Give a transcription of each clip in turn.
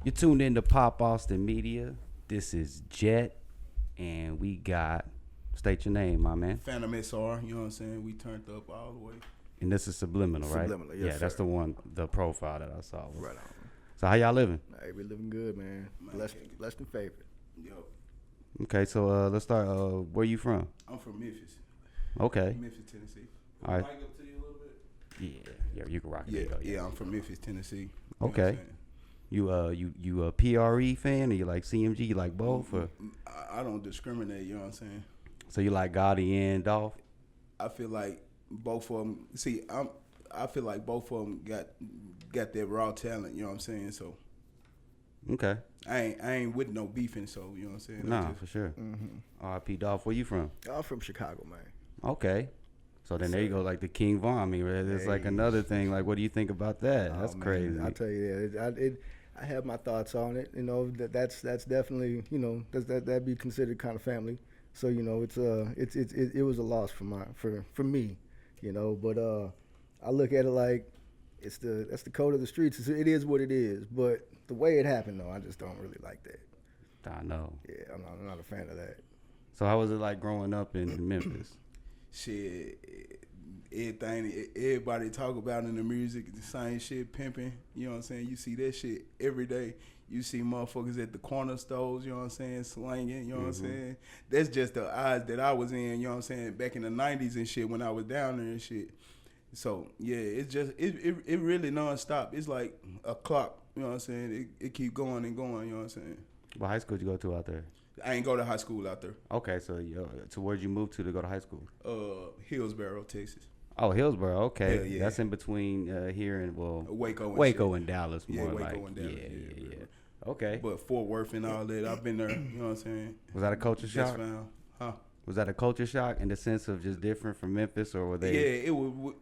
You're tuned in to Pop Austin Media. This is Jet, and we got, state your name, my man. Phantom SR, you know what I'm saying? We turned up all the way. And this is Subliminal, right? Subliminal, yes, yeah, that's sir. the one, the profile that I saw. Right on. So how y'all living? Hey, we living good, man. Blessed and favored. Yo, Okay, so let's start. Where you from? I'm from Memphis. Okay. Memphis, Tennessee. All right. Mic up to you a little bit? Yeah, you can rock it. Yeah, There you go, yeah, I'm from Memphis, Tennessee. You know what I'm Okay. saying? You a PRE fan, or you like CMG? You like both, or I don't discriminate, you know what I'm saying? so you like Gotti and Dolph? I feel like both of them, I feel like both of them got that raw talent, you know what I'm saying? So Okay. I ain't with no beefing, so you know what I'm saying? Nah, for sure. R.I.P. Dolph. Where you from? I'm from Chicago, man. Okay. So then there you go, like the King Von. I mean, it's like another thing. Like, what do you think about that? Oh, That's man, crazy. I'll tell you that. I have my thoughts on it. You know, that's definitely, you know, that'd be considered kind of family. So, you know, it was a loss for me, you know. But I look at it like that's the code of the streets. It is what it is. But the way it happened, though, I just don't really like that. I know. Yeah, I'm not a fan of that. So how was it like growing up in Memphis? Shit, everybody talk about in the music, the same shit, pimping, you know what I'm saying? You see that shit every day. You see motherfuckers at the corner stores, you know what I'm saying, slanging, you know what I'm saying? That's just the odds that I was in, you know what I'm saying, back in the 90s and shit when I was down there and shit. So, yeah, it's just, it really nonstop. It's like a clock, you know what I'm saying? It keep going and going, you know what I'm saying? What high school did you go to out there? I ain't go to high school out there. Okay, so where'd you move to go to high school? Hillsboro, Texas. Oh, Hillsboro. Okay, Yeah. That's in between here and Waco and Dallas. More Yeah, Waco like and Dallas. yeah. Okay. But Fort Worth and all that, I've been there. You know what I'm saying? Was that a culture Just shock? found, huh? Was that a culture shock in the sense of just different from Memphis, or were they? Yeah,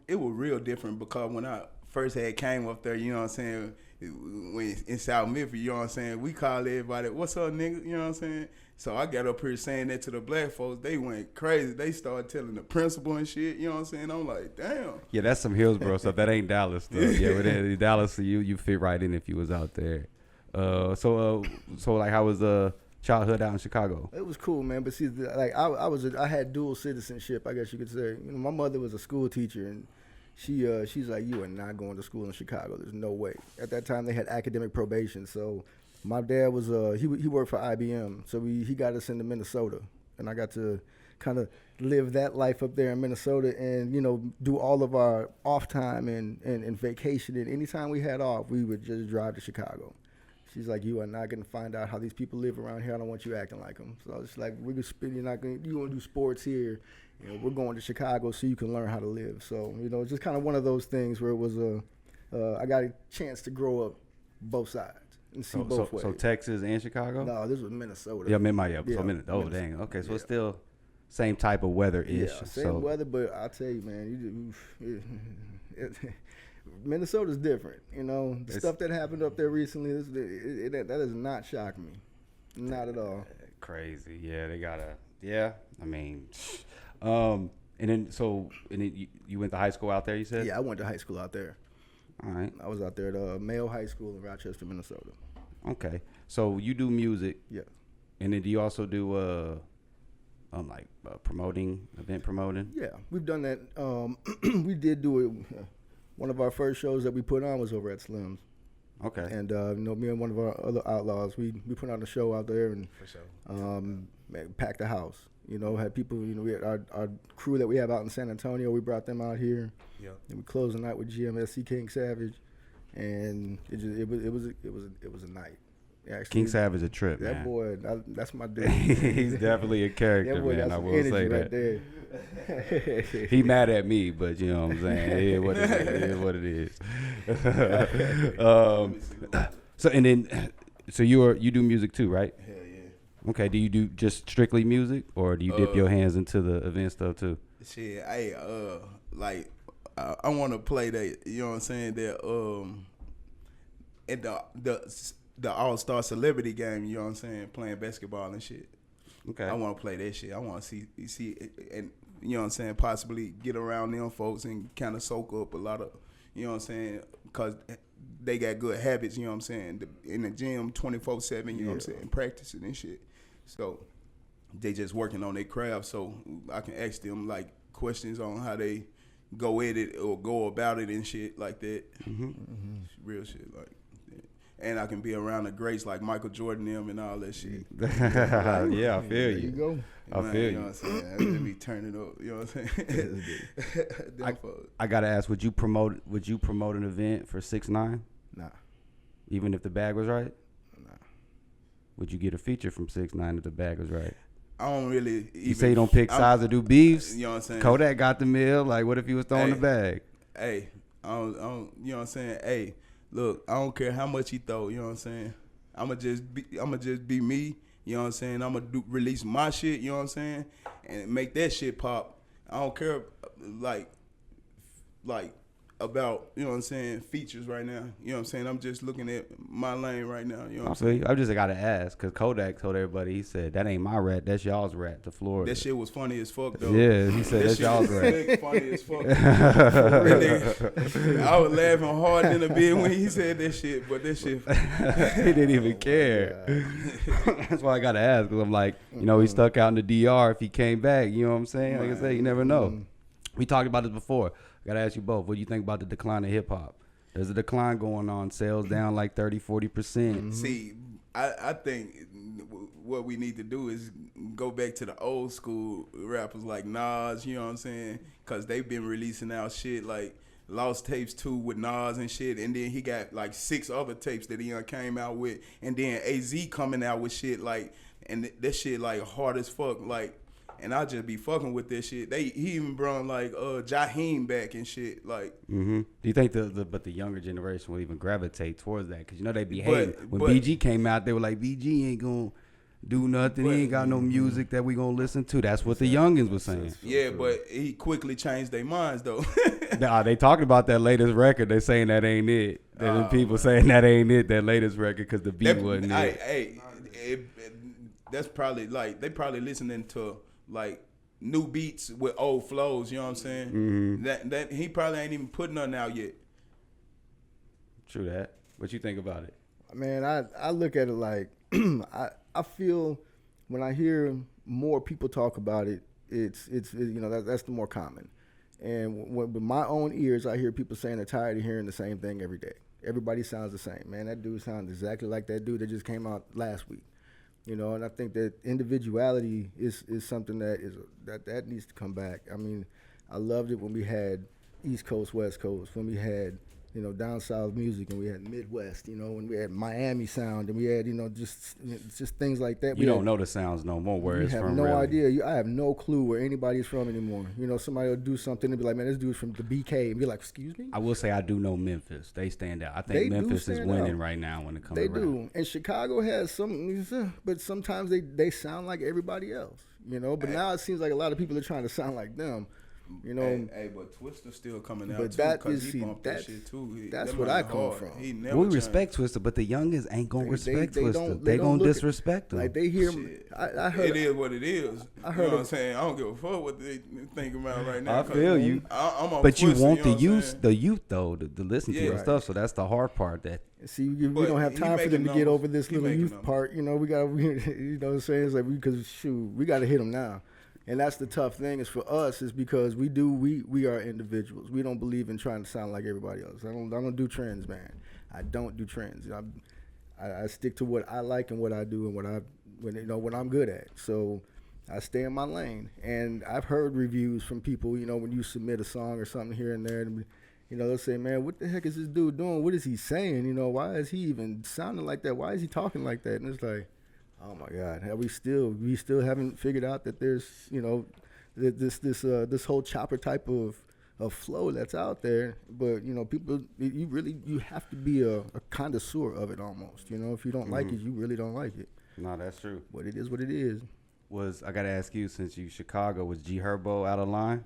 it was real different because when I first had came up there, you know what I'm saying, when in South Memphis, you know what I'm saying, we call everybody, "What's up, nigga?" You know what I'm saying? So I got up here saying that to the black folks. They went crazy. They started telling the principal and shit. You know what I'm saying? I'm like, damn. Yeah, that's some Hillsboro stuff. That ain't Dallas stuff. Yeah, but in Dallas, you fit right in if you was out there. So like, how was childhood out in Chicago? It was cool, man. But see, like I had dual citizenship, I guess you could say. You know, my mother was a school teacher, and she's like, you are not going to school in Chicago. There's no way. At that time, they had academic probation, so. My dad was he worked for IBM, so he got us into Minnesota, and I got to kind of live that life up there in Minnesota, and you know, do all of our off time and vacation, and anytime we had off, we would just drive to Chicago. She's like, you are not going to find out how these people live around here. I don't want you acting like them. So I was like, you want to do sports here. You know, we're going to Chicago so you can learn how to live. So you know, it's just kind of one of those things where it was I got a chance to grow up both sides. And see both ways. So Texas and Chicago? No, this was Minnesota. Yeah, Minnesota. Dang. Okay, so it's still same type of weather-ish. Yeah, same weather, but I tell you, man, Minnesota's different. You know, the stuff that happened up there recently, that does not shock me. Not at all. Crazy. Yeah, they gotta. Yeah, I mean, and then you went to high school out there, you said? Yeah, I went to high school out there. All right. I was out there at Mayo High School in Rochester, Minnesota. Okay. So you do music. Yeah. And then do you also do event promoting? Yeah, we've done that. We did do it. One of our first shows that we put on was over at Slim's. Okay. And you know, me and one of our other Outlawz, we put on a show out there and For sure. Packed the house. You know, had people. You know, we had our crew that we have out in San Antonio. We brought them out here. Yeah. And we closed the night with GMSC King Savage, and it was a night. Actually, King Savage a trip, that man. boy, that's my dude. He's definitely a character, that boy, man. I will say right that. There. He mad at me, but you know what I'm saying. It is what it is. So you do music too, right? Hell yeah. Okay. Do you do just strictly music, or do you dip your hands into the event stuff too? Shit, I want to play that. You know what I'm saying? That at the All-Star Celebrity game. You know what I'm saying? Playing basketball and shit. Okay. I want to play that shit. I want to see it, and you know what I'm saying, possibly get around them folks and kind of soak up a lot of, you know what I'm saying, because they got good habits, you know what I'm saying? In the gym 24/7, you know what I'm saying, practicing and shit. So they just working on their craft, so I can ask them like questions on how they go at it or go about it and shit like that. Real shit like that. And I can be around the greats like Michael Jordan them and all that shit. Yeah, I feel There you. you go. I feel You you. know what I'm saying? I just be turning up, you know what I'm saying? I gotta ask, would you promote an event for 6ix9ine, Nah. even if the bag was right? Nah. Would you get a feature from 6ix9ine if the bag was right? I don't really. You say you don't pick sides or do beefs. You know what I'm saying? Kodak got the mill. Like, what if he was throwing the bag? Hey, I don't, you know what I'm saying? Hey, look, I don't care how much he throw. You know what I'm saying? I'ma just be me. You know what I'm saying? I'ma release my shit. You know what I'm saying? And make that shit pop. I don't care like about, you know what I'm saying, features right now. You know what I'm saying? I'm just looking at my lane right now. You know what I'm saying? I just gotta ask, cause Kodak told everybody, he said, that ain't my rat, that's y'all's rat to Florida. That shit was funny as fuck though. Yeah, he said that's y'all's rat. That funny as fuck. I was laughing hard in the bed when he said that shit, but that shit. He didn't even care. That's why I gotta ask, cause I'm like, you know, he stuck out in the DR. If he came back, you know what I'm saying? Like I said, you never know. We talked about this before. I gotta ask you both. What do you think about the decline of hip hop? There's a decline going on. Sales down like 30-40%. See, I think what we need to do is go back to the old school rappers like Nas, you know what I'm saying? Because they've been releasing out shit like Lost Tapes 2 with Nas and shit. And then he got like 6 other tapes that he came out with. And then AZ coming out with shit like, and that shit like hard as fuck. Like, and I just be fucking with this shit. He even brought like Jaheim back and shit. Like, Do you think the younger generation will even gravitate towards that? Because you know they be hating. When BG came out, they were like, BG ain't gonna do nothing. He ain't got no music that we gonna listen to. That's what the youngins was saying. Yeah, but he quickly changed their minds though. They talking about that latest record. They saying that ain't it. There's people saying that ain't it. That latest record because the beat wasn't it. That's probably like they probably listening to like new beats with old flows, you know what I'm saying? That he probably ain't even put nothing out yet. True that. What you think about it? Man, I look at it like I feel when I hear more people talk about it, it's you know that's the more common. And with my own ears, I hear people saying they're tired of hearing the same thing every day. Everybody sounds the same. Man, that dude sounds exactly like that dude that just came out last week. You know, and I think that individuality is something that needs to come back. I mean, I loved it when we had East Coast, West Coast, when we had, you know, down south music, and we had Midwest, you know, when we had Miami sound, and we had, you know, just things like that. You don't know the sounds no more. Where it's from? You have no idea. I have no clue where anybody's from anymore. You know, somebody will do something and be like, "Man, this dude's from the BK," and be like, "Excuse me." I will say I do know Memphis. They stand out. I think Memphis is winning right now when it comes. They do, and Chicago has some, but sometimes they sound like everybody else. You know, but now it seems like a lot of people are trying to sound like them. You know, but Twister's still coming out but too, that because is he bumped that shit too. That's what I come from. We respect Twister, but the youngins ain't gonna respect Twister. They gonna disrespect him. Like they hear, I heard it is what it is. I heard. You know what I'm saying? I don't give a fuck what they think about right now. I feel you. I'm on but Twister, you want the youth though to listen to your stuff. So that's the hard part. That see, we don't have time for them to get over this little youth part. You know, we got, you know what I'm saying? It's like because we got to hit them now. And that's the tough thing is for us is because we are individuals. We don't believe in trying to sound like everybody else. I don't do trends, man. I don't do trends. I stick to what I like and what I do and what I'm good at. So I stay in my lane. And I've heard reviews from people, you know, when you submit a song or something here and there, and, you know, they'll say, "Man, what the heck is this dude doing? What is he saying? You know, why is he even sounding like that? Why is he talking like that?" And it's like, oh my God! We still haven't figured out that there's, you know, this whole chopper type of flow that's out there. But you know, people, you have to be a connoisseur of it almost. You know, if you don't like it, you really don't like it. No, that's true. But it is what it is. I gotta ask you, since you Chicago, was G Herbo out of line?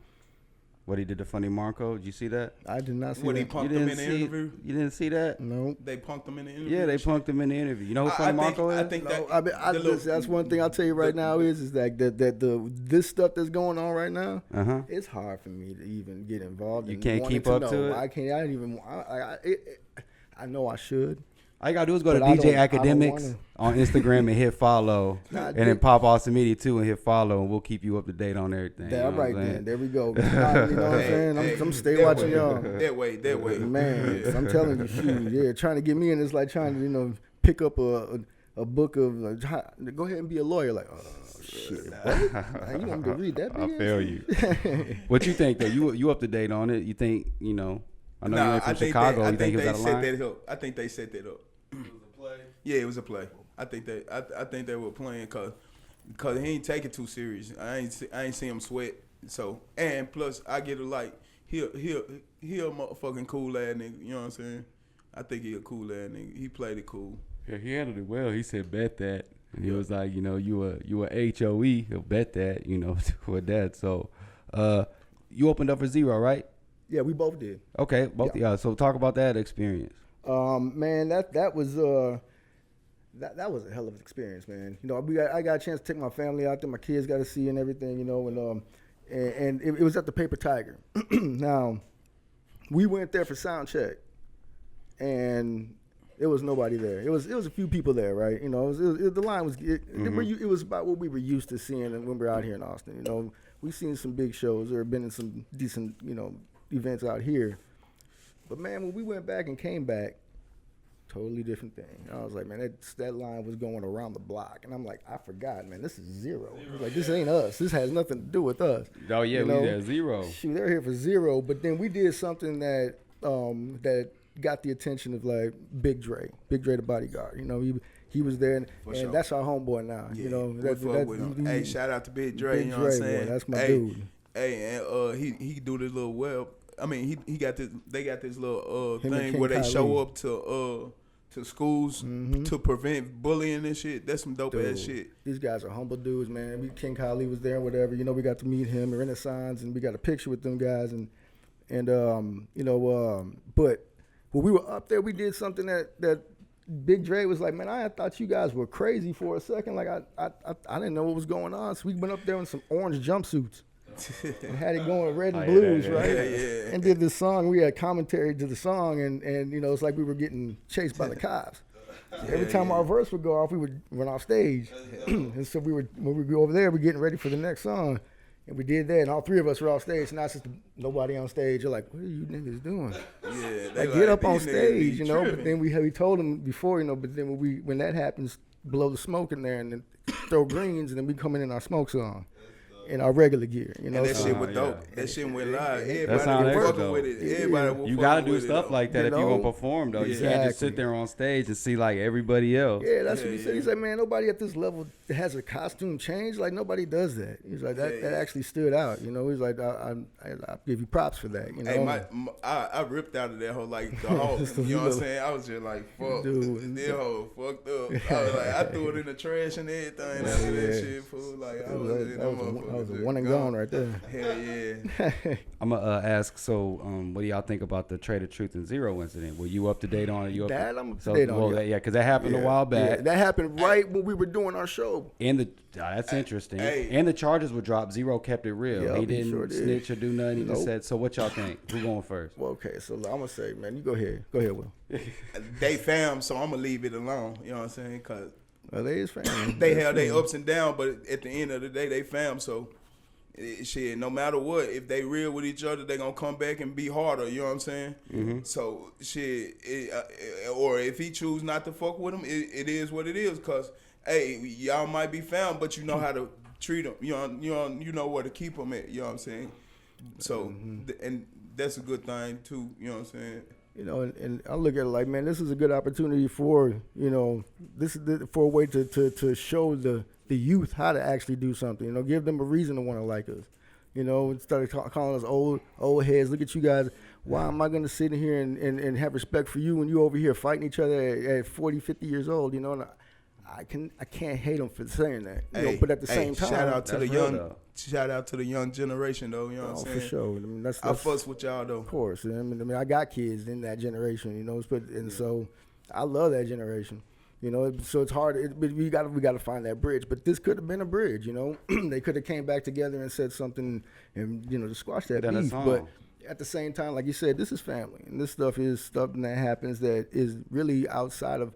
What he did to Funny Marco? Did you see that? I did not see what that. He punked him in the interview? You didn't see that? No. They punked him in the interview? Yeah, they punked him in the interview. You know who Funny Marco is? I think that's one thing I'll tell you right now is that this stuff that's going on right now, it's hard for me to even get involved. You can't keep up to it? I can't. I didn't even. I know I should. All you gotta do is go to But I DJ don't Academics on Instagram and hit follow, Nah, and then pop Austin Media too and hit follow, and we'll keep you up to date on everything. That you know right what I'm then. saying? There we go. You know what I'm saying? I'm stay watching y'all. That way. Man, I'm telling you, shoot, yeah, trying to get me in is like trying to, pick up a book of go ahead and be a lawyer. Like, oh shit, what? You want me to read that? I feel you. What you think though? You up to date on it? You think I know you ain't from Chicago. You think it was out of line? I think they set that up. It was a play. Yeah, it was a play. I think they were playing because he ain't take it too serious. I ain't see him sweat. So and plus I get it like he a motherfucking cool ass nigga. You know what I'm saying? I think he a cool ass nigga. He played it cool. Yeah, he handled it well. He said bet that. And he was like, you a HOE. He'll bet that. With that. So, you opened up for ZRO, right? Yeah, we both did. Okay, both. Yeah. So talk about that experience. Man, that was a hell of an experience, man. I got a chance to take my family out there. My kids got to see and everything, and it was at the Paper Tiger. Now, we went there for sound check, and there was nobody there. It was a few people there, right? The line was it was about what we were used to seeing when we were out here in Austin. We've seen some big shows or been in some decent events out here, but man, when we went back and came back, totally different thing. I was like, man, that line was going around the block, and I'm like, I forgot, man, this is ZRO. Like, this ain't us. This has nothing to do with us. Oh yeah, we there ZRO. Shoot, they're here for ZRO, but then we did something that got the attention of like Big Dre the Bodyguard. He was there, and sure. That's our homeboy now. Yeah, hey, shout out to Big Dre. You know what I'm saying? Boy, that's my dude. Hey, and he do this little web. I mean, he got this. They got this little thing where they show up to schools to prevent bullying and shit. That's some dope ass shit. These guys are humble dudes, man. King Kali was there, and whatever. We got to meet him at Renaissance, and we got a picture with them guys, but when we were up there, we did something that Big Dre was like, man, I thought you guys were crazy for a second. Like I didn't know what was going on. So we went up there in some orange jumpsuits and had it going red and blues, right? Yeah. And did this song. We had commentary to the song, and it's like we were getting chased by the cops. Every time our verse would go off, we would run off stage. And so when we go over there, we're getting ready for the next song. And we did that, and all three of us were off stage. Now it's just nobody on stage. You're like, what are you niggas doing? Yeah, get up on stage, But then we told them before, But then when that happens, blow the smoke in there and then throw greens, and then we come in our smoke song. In our regular gear, And that shit was dope. That shit went live. Everybody was fucking with it. Everybody was You gotta do stuff like that if you gonna perform though. Yeah. You can't just sit there on stage and see like everybody else. Yeah, that's what he said. He's like, man, nobody at this level has a costume change. Like nobody does that. He's like, that actually stood out. He's like, I give you props for that. Hey, I ripped out of that whole like the whole. You know what I'm saying? I was just like, fuck, that whole fucked up. I was like, I threw it in the trash and everything. After that shit, fool. Like that was a one and gone right there. Hell yeah. I'm gonna ask. So, what do y'all think about the Trader Truth and ZRO incident? Were you up to date on it? I'm up to date on it. Yeah, because that happened a while back. Yeah, that happened right when we were doing our show. And that's interesting. And the charges were dropped. ZRO kept it real. Yep, he didn't snitch or do nothing. He just said. So, what y'all think? Who going first? Well, okay. So I'm gonna say, man, you go ahead. Go ahead, Will. They fam, so I'm gonna leave it alone. You know what I'm saying? Cause they is fam. They have their ups and downs, but at the end of the day, they fam. So. Shit, no matter what, if they real with each other, they gonna come back and be harder. You know what I'm saying? Mm-hmm. So shit, or if he choose not to fuck with him, it is what it is. Cause hey, y'all might be found, but you know how to treat them. You know where to keep them at. You know what I'm saying? So and that's a good thing too. You know what I'm saying? And I look at it like, man, this is a good opportunity for this is for a way to show the youth how to actually do something. Give them a reason to want to like us. Instead of calling us old heads. Look at you guys. Why am I going to sit in here and have respect for you when you over here fighting each other at 40, 50 years old? And I can't hate them for saying that. But at the same time, shout out to the young generation though. You know what I'm saying? For sure. I mean, that's I fuss with y'all though. Of course. I mean, I got kids in that generation. So I love that generation. So it's hard. But we got to find that bridge. But this could have been a bridge. They could have came back together and said something and to squash that beef. at the same time, like you said, this is family, and this stuff is stuff that happens that is really outside of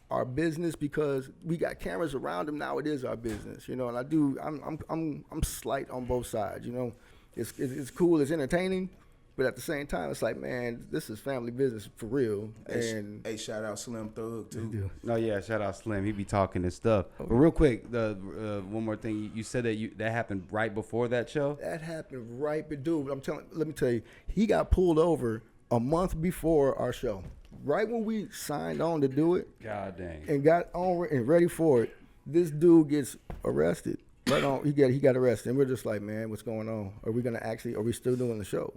our business because we got cameras around them now. It is our business, you know. And I'm slight on both sides, you know. It's cool, it's entertaining, but at the same time, it's like, man, this is family business for real. And hey, shout out Slim Thug too. No, yeah, shout out Slim. He be talking this stuff. But real quick, one more thing. You said that happened right before that show. That happened right, but dude, let me tell you, he got pulled over a month before our show. Right when we signed on to do it, God dang, and got on and ready for it, this dude gets arrested. Right on, he got arrested, and we're just like, man, what's going on? Are we still doing the show?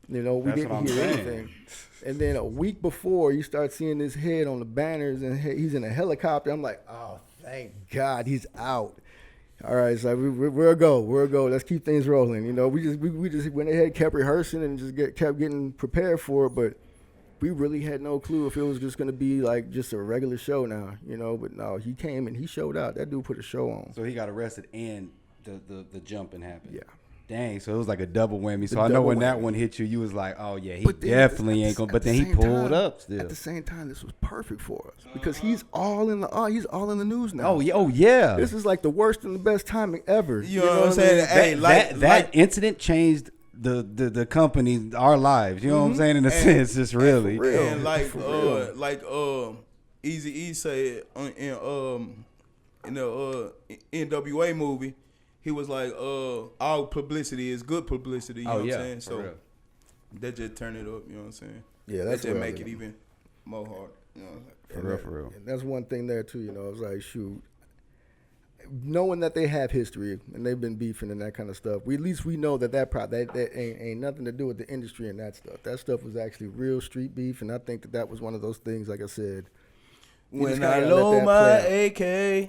You know, we didn't hear anything. And then a week before, you start seeing his head on the banners, and he's in a helicopter. I'm like, oh, thank God he's out. All right, so we'll go. Let's keep things rolling. You know, we just went ahead, kept rehearsing, and kept getting prepared for it, but we really had no clue if it was just going to be like just a regular show now, you know. But no, he came and he showed out. That dude put a show on. So he got arrested and the jumping happened. Yeah. Dang, so it was like a double whammy. So I know when that one hit you, you was like, oh yeah, he definitely ain't gonna. But then he pulled up still. At the same time, this was perfect for us because he's all in the news now. Oh yeah. This is like the worst and the best timing ever. You know what I'm saying? Hey, that incident changed the company, our lives. You know what I'm saying? In a sense, just really. And like Eazy-E said in the NWA movie, he was like, all publicity is good publicity. You know what I'm saying? So that just turn it up. You know what I'm saying? Yeah, that's that just make it even more hard. You know, for real. And that's one thing there too. You know, it's like, shoot, knowing that they have history and they've been beefing and that kind of stuff, at least we know that ain't nothing to do with the industry and that stuff. That stuff was actually real street beef, and I think that was one of those things, like I said, when I load my AK,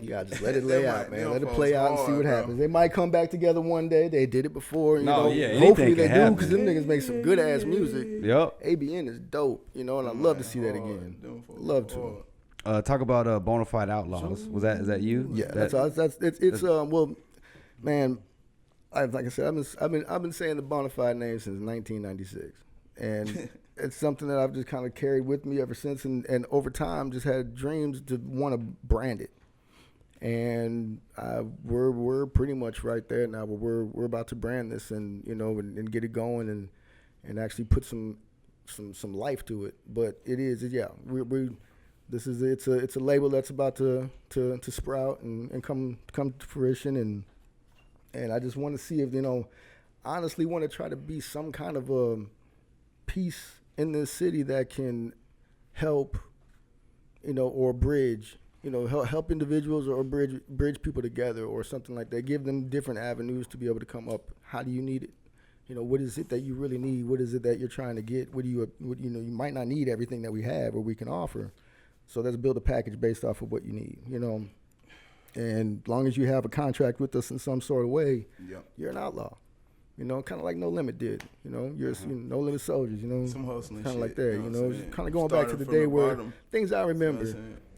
you gotta just let it lay out, man. Let it play out and see what happens. They might come back together one day. They did it before, you know. Yeah, hopefully they happen. do, because them niggas make some good ass music. Yep. ABN is dope, you know, and I'd love to see that again. Love to. Talk about Bonafide Outlawz. Is that you? Yeah, it's well, man. Like I said, I've been saying the Bonafide name since 1996, and it's something that I've just kind of carried with me ever since, and over time just had dreams to want to brand it, and we're pretty much right there now. But we're about to brand this, and you know, and get it going, and actually put some life to it. But it's a label that's about to sprout and come to fruition, and I just want to see if, you know, honestly want to try to be some kind of a piece in this city that can help, you know, or bridge, you know, help individuals or bridge people together or something like that. Give them different avenues to be able to come up. How do you need it? You know, what is it that you really need? What is it that you're trying to get? You might not need everything that we have or we can offer. So let's build a package based off of what you need, you know. And as long as you have a contract with us in some sort of way, you're an outlaw. You know, kind of like No Limit did. You know, you're No Limit Soldiers, you know. Some hustling kind of like that, you know. Kind of going back to the day where things I remember.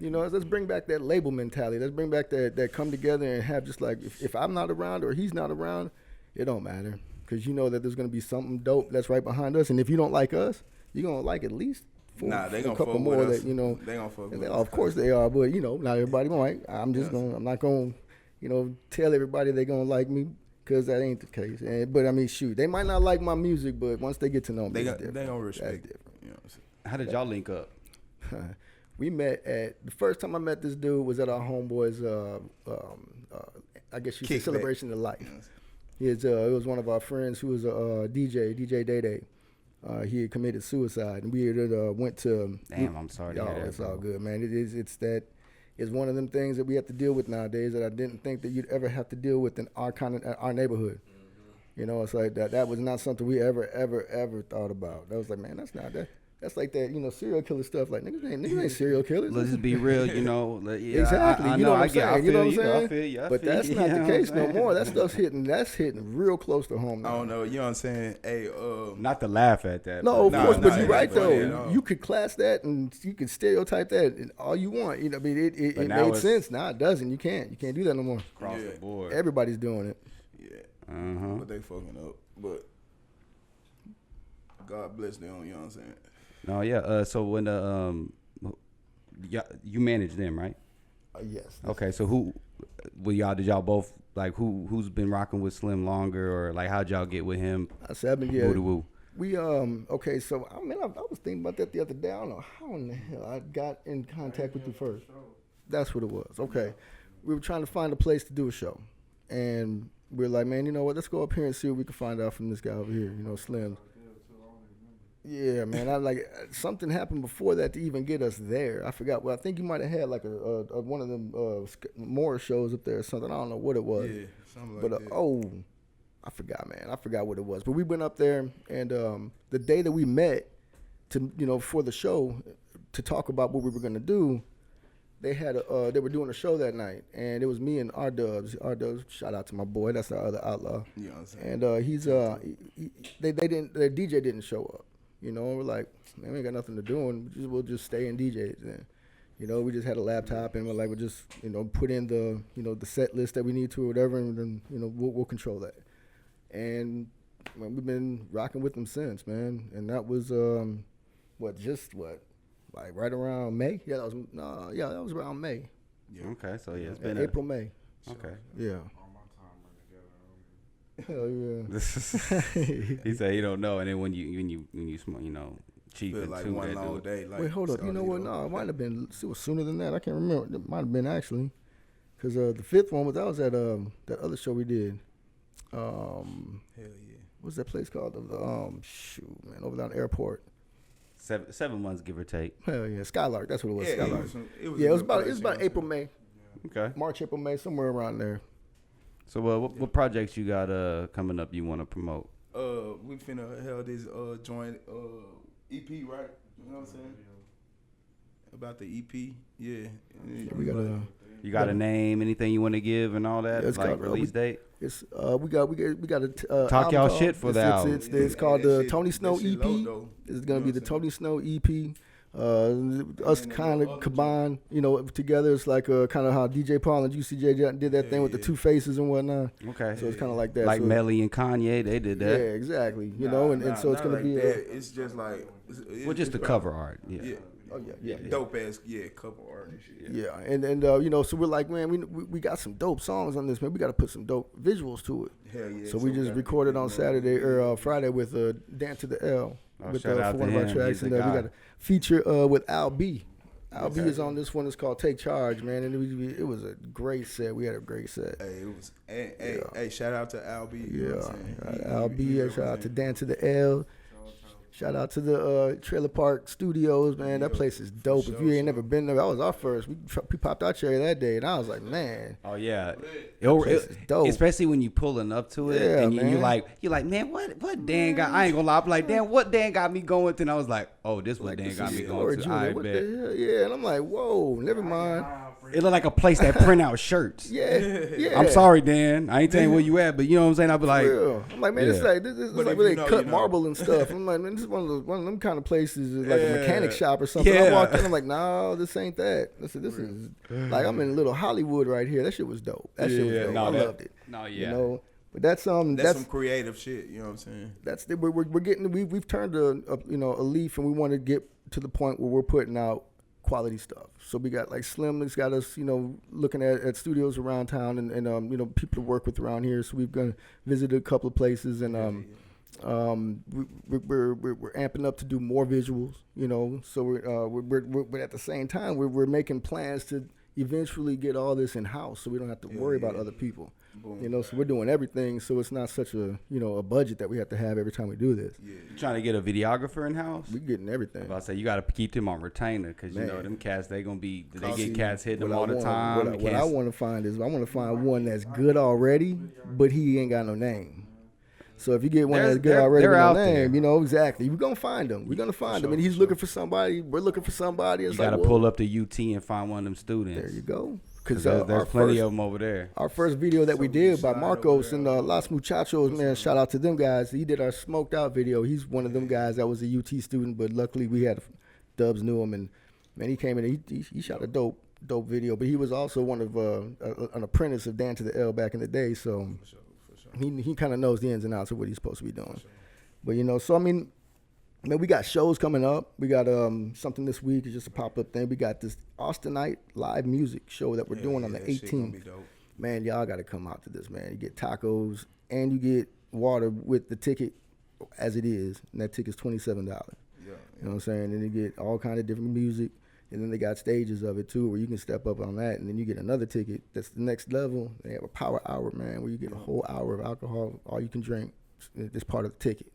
You know, let's bring back that label mentality. Let's bring back that come together and have just like, if I'm not around or he's not around, it don't matter. Because you know that there's going to be something dope that's right behind us. And if you don't like us, you're going to like at least they gonna a couple fuck more with that, us. you know. They gonna fuck with us. Of course they are, but you know, not everybody gonna like. I'm not gonna, you know, tell everybody they gonna like me, because that ain't the case. But I mean, shoot, they might not like my music, but once they get to know me, they gonna respect it. You know what I'm saying? How did y'all link up? We met the first time I met this dude was at our homeboy's, I guess you say celebration of life. Yes. It was one of our friends who was a DJ Day. He had committed suicide, and we had went to. Damn, I'm sorry. It's all good, man. It's one of them things that we have to deal with nowadays that I didn't think that you'd ever have to deal with in our neighborhood. Mm-hmm. You know, it's like that was not something we ever thought about. That was like, man, that's not that. That's like that, you know, serial killer stuff. Like, niggas ain't serial killers. Let's just be real, you know. Yeah, exactly. I you know what I'm saying? You know what I'm saying? I feel you. But that's not the case no more. That stuff's hitting real close to home now. I don't know. You know what I'm saying? Hey, not to laugh at that. No, of course, but you're right though. You could class that and you can stereotype that and all you want. You know, I mean, it made sense. Now it doesn't. You can't do that no more. Across the board. Everybody's doing it. Yeah. But they fucking up. But God bless them. You know what I'm saying? No, yeah. So when you manage them, right? Yes. Okay, so did y'all both like who's been rocking with Slim longer, or like how'd y'all get with him? I said, I've been Woo. We okay, so I mean, I was thinking about that the other day. I don't know how in the hell I got in contact with you first. That's what it was. Okay, we were trying to find a place to do a show, and we were like, man, you know what? Let's go up here and see what we can find out from this guy over here. You know, Slim. Yeah, man. I like something happened before that to even get us there. I forgot. Well, I think you might have had like a one of them more shows up there or something. I don't know what it was. Yeah, something like that. I forgot, man. I forgot what it was. But we went up there, and the day that we met for the show to talk about what we were gonna do, they were doing a show that night, and it was me and R-Dubs. R-Dubs, shout out to my boy. That's our other outlaw. You know what I'm saying? And he's their DJ didn't show up. You know, and we're like, man, we ain't got nothing to do, and we'll just stay in DJs. And, you know, we just had a laptop, and we're like, we'll just, put in the, the set list that we need to or whatever, and then, we'll control that. And we've been rocking with them since, man. And that was, like right around May? Yeah, that was around May. Yeah. Okay, so yeah, it's been April, May. Okay. Yeah. Hell yeah. He said he don't know, and then when you cheap Feel and like two one that long do. day. Like Wait, hold up. You know what? No, it might have been. It was sooner than that. I can't remember. It might have been actually, because the fifth one was at that other show we did. Hell yeah. What's that place called? Shoot, man, over down the airport. 7 months, give or take. Hell yeah, Skylark. That's what it was. Yeah, Skylark. it was about April, May. Okay. March, April, May, somewhere around there. So what projects you got coming up you want to promote? We finna held this joint EP, right? You know what I'm saying? About the EP, yeah. We got You got a name, anything you want to give, and all that, Yeah, it's like called, release date. It's we got a Talk y'all album shit for called, the album. It's called the Tony Snow that shit EP. low, though. It's gonna You be know the what I'm Tony Snow EP. Us kind of combined, together. It's like kind of how DJ Paul and Juicy J did that thing with the two faces and whatnot. Okay. So it's kind of like that. Like so, Melly and Kanye, they did that. Yeah, exactly. And so it's gonna like be. that. It's just like. Well, just the cover art. Yeah. Yeah. Oh yeah. Dope ass cover art and shit. Yeah, and so we're like, man, we got some dope songs on this, man. We got to put some dope visuals to it. Hell yeah. So we just recorded on Saturday or Friday with Dan to the L shout out for to one of our him. tracks, He's and the we guy. got a feature with Al B. Al B is on this one. It's called Take Charge, man, and it was a great set. We had a great set. Hey, it was. Hey, shout out to Al B. Yeah, You know what I'm saying? Al B. Shout out to Dan to the L. Shout out to the Trailer Park Studios, man. That place is dope. If you ain't never been there, that was our first. We popped our cherry that day, and I was like, man. Oh yeah, place is dope. Especially when you pulling up to it, Yeah, and man. you're like, man, what Dan got? I ain't gonna lie, I'm like, Dan, what Dan got me going to? And I was like, oh, this what Dan This got is me going to. storage I unit. What bet. the hell? Yeah, and I'm like, whoa, never mind. It looked like a place that print out shirts. Yeah. I'm sorry, Dan. I ain't telling you where you at, but you know what I'm saying. I'll be like, Real. I'm like, man, yeah. it's like this is But like if where you they know, cut you know. marble and stuff. I'm like, man, this is one of them kind of places, like a Yeah. mechanic shop or something. Yeah. I walked in, I'm like, no, this ain't that. This is like I'm in little Hollywood right here. That shit was dope. That shit was Yeah, dope. no, I that- loved it. no, yeah. But that's That's some creative shit. You know what I'm saying? that's the, we're getting we've turned a leaf, and we want to get to the point where we're putting out quality stuff. So we got like Slim that's got us, looking at studios around town and people to work with around here. So we've gone visited a couple of places, and we're amping up to do more visuals. So we're at the same time we're making plans to eventually get all this in house, so we don't have to worry about other people. Boom. So we're doing everything, so it's not such a a budget that we have to have every time we do this. Yeah. you trying to get a videographer in house? We're getting everything. I say you got to keep them on retainer because Man. them cats they gonna be they See, get cats hitting them what all the time. You What I can't- want to find is I want to find one that's good already, but he ain't got no name. So if you get one that's good They're already with no out name, there. exactly. We're gonna find him. We're gonna find him, and he's looking for somebody. We're looking for somebody. It's You got to like, pull up to UT and find one of them students. There you go. Because Because there's plenty of them over there. Our first video that we did by slide Marcos over and there. Los Muchachos, man, shout out to them guys. He did our smoked out video. He's one of them guys that was a UT student, but luckily we had Dubs knew him, and man, he came in and he shot a dope video. But he was also one of an apprentice of Dan to the L back in the day, so For sure. he kind of knows the ins and outs of what he's supposed to be doing. But so I mean, Man, we got shows coming up. We got something this week. It's just a pop-up thing. We got this Austinite live music show that we're doing on the 18th. Man, y'all got to come out to this, man. You get tacos and you get water with the ticket as it is, and that ticket's $27. You know what I'm saying? And you get all kind of different music, and then they got stages of it too, where you can step up on that, and then you get another ticket that's the next level. They have a power hour, man, where you get a whole hour of alcohol, all you can drink. It's part of the ticket.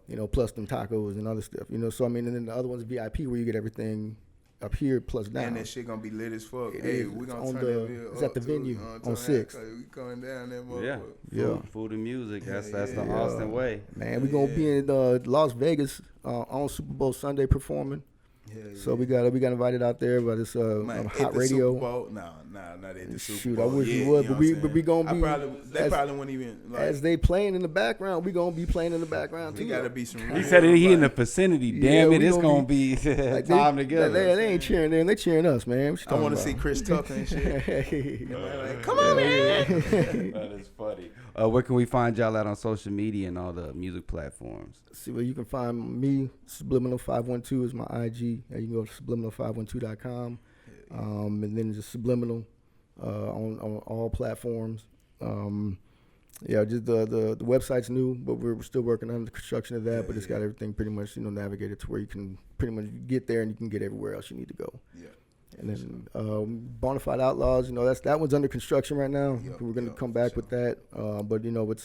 You know, plus them tacos and other stuff. You know, so I mean, and then the other one's VIP, where you get everything up here plus down. And that shit gonna be lit as fuck. We gonna turn that it's at the venue on 6th. We going down that motherfucker. Yeah. Food and music. That's the Austin way. Man, we gonna be in Las Vegas on Super Bowl Sunday performing. So we got invited out there by this hot radio. Super Bowl? Not at the Super Bowl. I wish we would, but we gonna be. They probably wouldn't even. Like, as they playing in the background, we gonna be playing in the background too. Gotta be some. He said he in the vicinity. Damn it, it's gonna be like time together. They ain't cheering them, they cheering us, man. I want to see Chris Tucker and shit. Like, come on, man. That is funny. Where can we find y'all at on social media and all the music platforms? See where you can find me. Subliminal512 is my IG. You can go to subliminal512.com, and then just Subliminal on all platforms. Just the website's new, but we're still working on the construction of that. But it's got everything pretty much navigated to where you can pretty much get there and you can get everywhere else you need to go. Yeah. And then Bonafide Outlawz, that one's under construction right now. We're gonna come back with that, but it's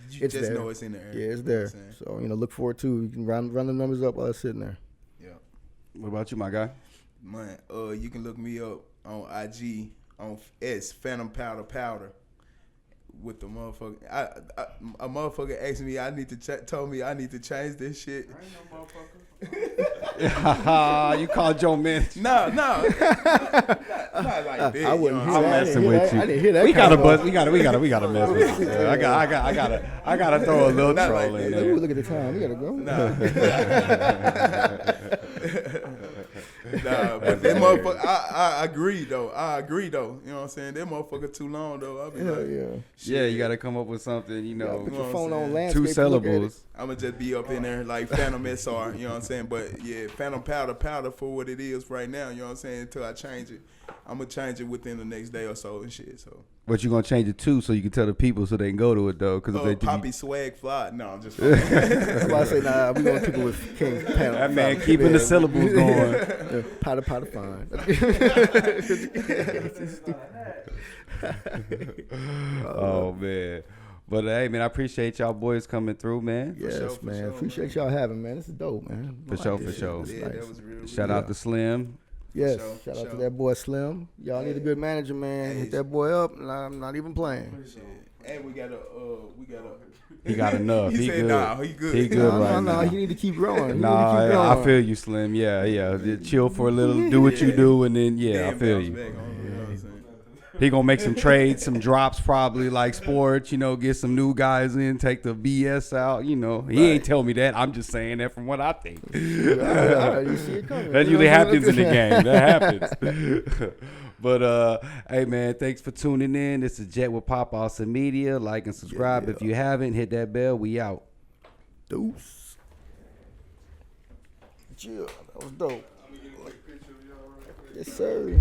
just there. Know it's in there. Yeah, it's there. So look forward to. You can run the numbers up while it's sitting there. Yeah. What about you, my guy? Man, you can look me up on IG on Phantom Powder. With the motherfucker, a motherfucker asked me, told me I need to change this shit. I ain't no motherfucker. You called Joe man. No, not like that. I wouldn't. I'm messing with you. I didn't hear that. We gotta mess with you. I gotta throw a little troll in there. Look at the time. We gotta go. Nah, but that motherfucker, I agree though. You know what I'm saying? That motherfucker too long though. I'll be yeah, you gotta come up with something, put your phone on landscape. 2 syllables. I'ma just be up in there like Phantom SR, you know what I'm saying? But yeah, Phantom Powder for what it is right now, you know what I'm saying? Until I change it. I'm gonna change it within the next day or so and shit. So. But you gonna change it too, so you can tell the people so they can go to it though. Cause Poppy Swag Fly. No, I'm just. That's why I say we gonna keep it with King Phantom. That man keeping the syllables going. Powder fine. Oh man. But hey man, I appreciate y'all boys coming through, man. Yes, man. Appreciate y'all having, man. This is dope, man. For sure. Yeah, that was real. Shout out to Slim. Yes, shout out to that boy Slim. Y'all need a good manager, man. Hit that boy up, and I'm not even playing. And we got He got enough. He said, good. Nah, he good. He good right now. He need to keep growing. I feel you, Slim. Yeah. Chill for a little, do what you do, and then I feel you. He gonna make some trades, some drops, probably like sports. Get some new guys in, take the BS out. He ain't tell me that. I'm just saying that from what I think. You see it coming. That usually happens in the game. That happens. But hey man, thanks for tuning in. This is Jet with Pop Austin Media. Like and subscribe if you haven't. Hit that bell. We out. Deuce. Yeah, that was dope. Yes, sir.